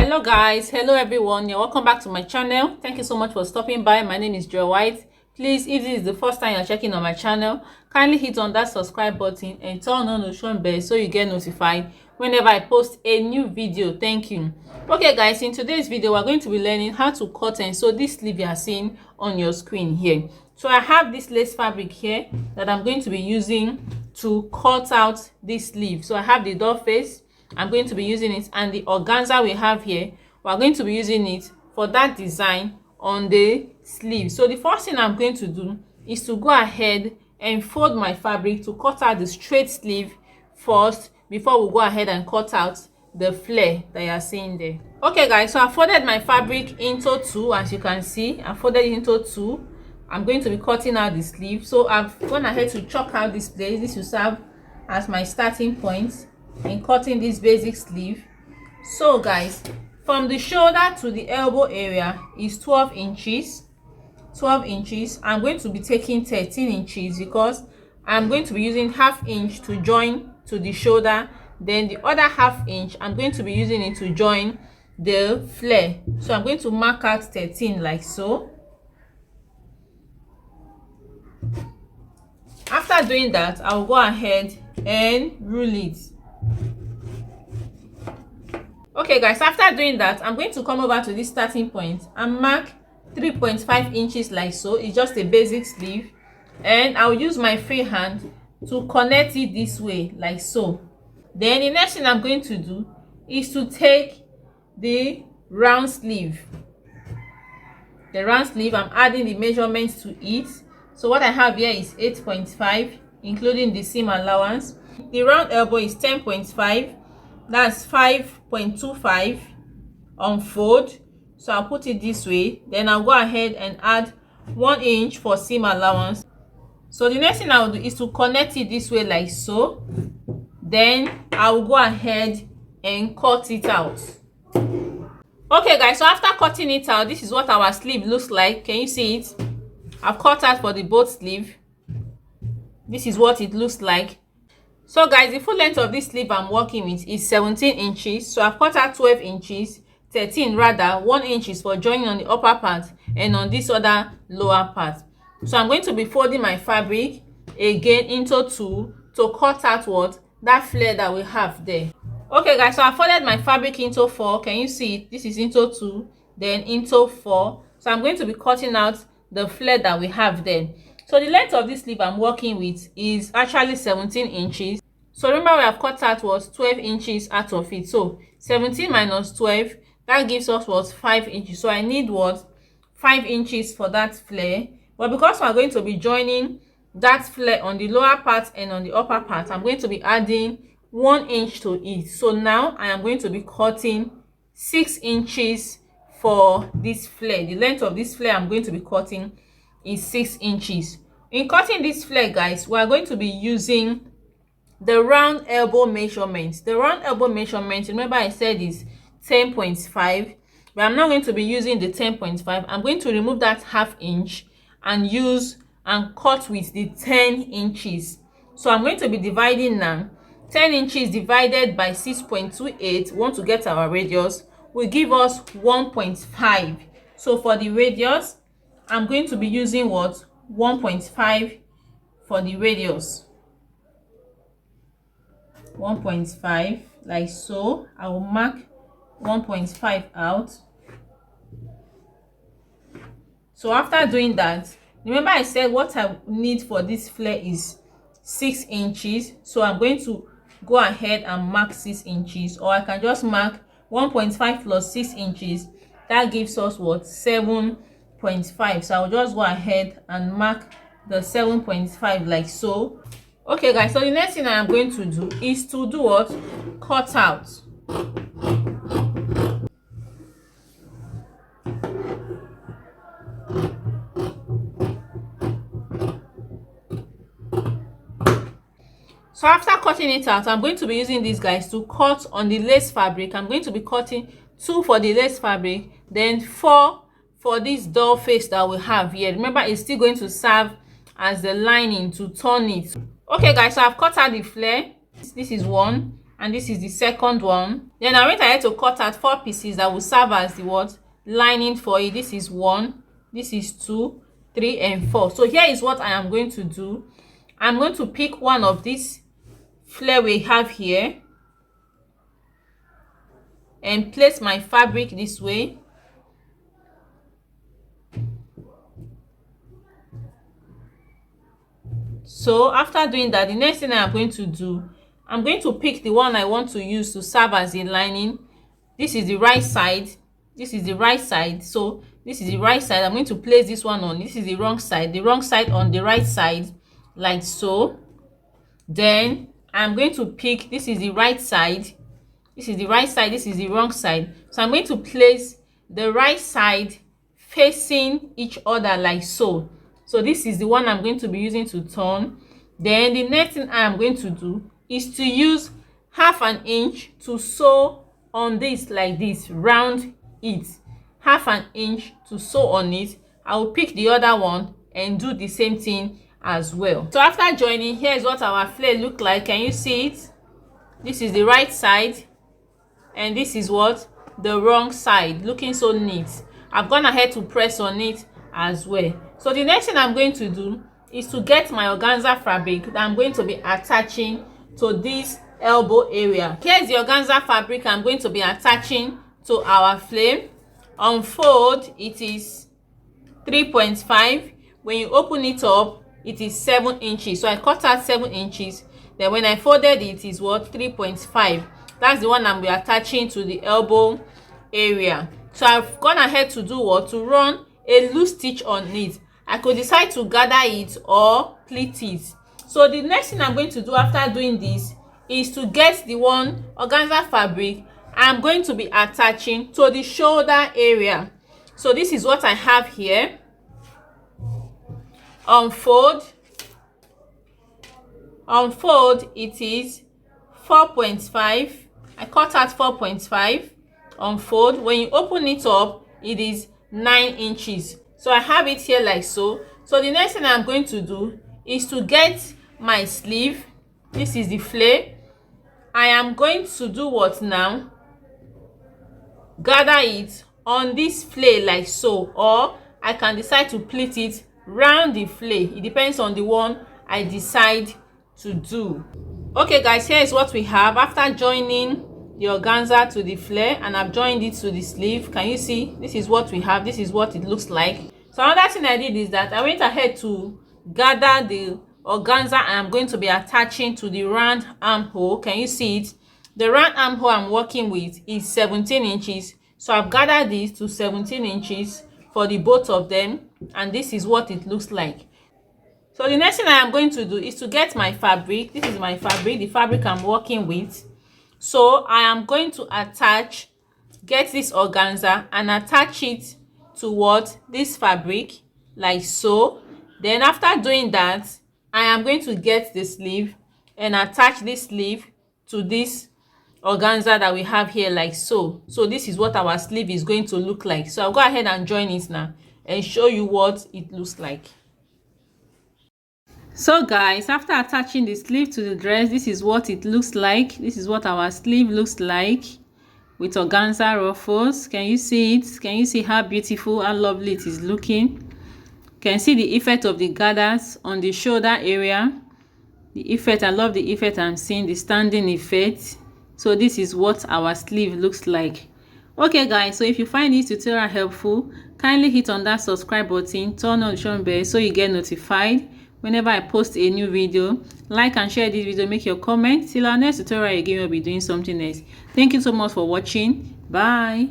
Hello guys, hello everyone. You're welcome back to my channel. Thank you so much for stopping by. My name is Joy White. Please, if this is the first time you're checking on my channel, kindly hit on that subscribe button and turn on the notification bell so you get notified whenever I post a new video. Thank you. Okay guys, in today's video we're going to be learning how to cut and sew this sleeve you are seeing on your screen here. So I have this lace fabric here that I'm going to be using to cut out this sleeve. So I have the doll face, I'm going to be using it, and the organza we have here, we're going to be using it for that design on the sleeve. So the first thing I'm going to do is to go ahead and fold my fabric to cut out the straight sleeve first before we go ahead and cut out the flare that you are seeing there. Okay guys, so I folded my fabric into two. As you can see, I folded it into two. I'm going to be cutting out the sleeve. So I've gone ahead to chalk out this place. This will serve as my starting point in cutting this basic sleeve. So guys, from the shoulder to the elbow area is 12 inches. I'm going to be taking 13 inches because I'm going to be using half inch to join to the shoulder, then the other half inch I'm going to be using it to join the flare. So I'm going to mark out 13 like so. After doing that, I'll go ahead and rule it. Okay guys, after doing that, I'm going to come over to this starting point and mark 3.5 inches like so. It's just a basic sleeve, and I'll use my free hand to connect it this way like so. Then the next thing I'm going to do is to take the round sleeve. I'm adding the measurements to it. So what I have here is 8.5 including the seam allowance. The round elbow is 10.5. That's 5.25 on fold. So I'll put it this way. Then I'll go ahead and add 1 inch for seam allowance. So the next thing I'll do is to connect it this way like so. Then I'll go ahead and cut it out. Okay guys, so after cutting it out, this is what our sleeve looks like. Can you see it? I've cut out for the both sleeve. This is what it looks like. So guys, the full length of this sleeve I'm working with is 17 inches. So I've cut out 12 inches, 13 rather. 1 inch is for joining on the upper part and on this other lower part. So I'm going to be folding my fabric again into two to cut out what? That flare that we have there. Okay guys, so I folded my fabric into 4. Can you see it? This is into 2, then into 4. So I'm going to be cutting out the flare that we have there. So the length of this sleeve I'm working with is actually 17 inches. So remember we have cut out was 12 inches out of it. So 17 minus 12, that gives us what? 5 inches. So I need what? 5 inches for that flare. But because we're going to be joining that flare on the lower part and on the upper part, I'm going to be adding 1 inch to it. So now I am going to be cutting 6 inches for this flare. The length of this flare I'm going to be cutting is 6 inches. In cutting this flare guys, we are going to be using the round elbow measurement. The round elbow measurement, remember I said is 10.5, but I'm not going to be using the 10.5. I'm going to remove that half inch and use and cut with the 10 inches. So I'm going to be dividing now. 10 inches divided by 6.28, we want to get our radius, will give us 1.5. So for the radius, I'm going to be using what? 1.5 for the radius. 1.5 like so. I will mark 1.5 out. So after doing that, remember I said what I need for this flare is 6 inches. So I'm going to go ahead and mark 6 inches, or I can just mark 1.5 plus 6 inches. That gives us what? 7.5. So I'll just go ahead and mark the 7.5 like so. Okay guys, so the next thing I am going to do is to do what? Cut out. So after cutting it out, I'm going to be using these guys to cut on the lace fabric. I'm going to be cutting 2 for the lace fabric, then 4 for this doll face that we have here. Remember, it's still going to serve as the lining to turn it. Okay guys, so I've cut out the flare. This is 1, and this is the second one. Then I went ahead to cut out 4 pieces that will serve as the what lining for it. This is 1, this is 2, 3 and 4. So here is what I am going to do. I'm going to pick one of these flare we have here and place my fabric this way. So after doing that, the next thing I'm going to do, I'm going to pick the one I want to use to serve as a lining. This is the right side, this is the right side. So this is the right side. I'm going to place this one on. This is the wrong side on the right side, like so. Then I'm going to pick, this is the right side, this is the right side, this is the wrong side. So I'm going to place the right side facing each other like so. So this is the one I'm going to be using to turn. Then the next thing I am going to do is to use 1/2 inch to sew on this like this, round it. 1/2 inch to sew on it. I will pick the other one and do the same thing as well. So after joining, here is what our flare look like. Can you see it? This is the right side and this is what the wrong side, looking so neat. I've gone ahead to press on it as well. So the next thing I'm going to do is to get my organza fabric that I'm going to be attaching to this elbow area. Here's the organza fabric I'm going to be attaching to our flare. Unfold, it is 3.5. When you open it up, it is 7 inches. So I cut out 7 inches. Then when I folded it, is what 3.5. That's the one I'm be attaching to the elbow area. So I've gone ahead to do what? To run a loose stitch on it. I could decide to gather it or pleat it. So the next thing I'm going to do after doing this is to get the one organza fabric I'm going to be attaching to the shoulder area. So this is what I have here. Unfold, it is 4.5. I cut out 4.5. Unfold, when you open it up, it is 9 inches. So I have it here like so. So the next thing I'm going to do is to get my sleeve. This is the flare. I am going to do what now? Gather it on this flare like so, or I can decide to pleat it round the flare. It depends on the one I decide to do. Okay guys, here is what we have after joining the organza to the flare, and I've joined it to the sleeve. Can you see? This is what we have. This is what it looks like. So another thing I did is that I went ahead to gather the organza I'm going to be attaching to the round armhole. Can you see it? The round armhole I'm working with is 17 inches. So I've gathered this to 17 inches for the both of them, and this is what it looks like. So the next thing I am going to do is to get my fabric. This is my fabric, the fabric I'm working with. So I am going to get this organza and attach it to what? This fabric, like so. Then after doing that, I am going to get the sleeve and attach this sleeve to this organza that we have here, like so. So this is what our sleeve is going to look like. So I'll go ahead and join it now and show you what it looks like. So guys, after attaching the sleeve to the dress, this is what it looks like. This is what our sleeve looks like with organza ruffles. Can you see it? Can you see how beautiful and lovely it is looking? You can see the effect of the gathers on the shoulder area. The effect, I love the effect I'm seeing, the standing effect. So this is what our sleeve looks like. Okay guys, so if you find this tutorial helpful, kindly hit on that subscribe button, turn on the notification bell so you get notified whenever I post a new video. Like and share this video, make your comment. Till our next tutorial again, we'll be doing something else. Thank you so much for watching. Bye.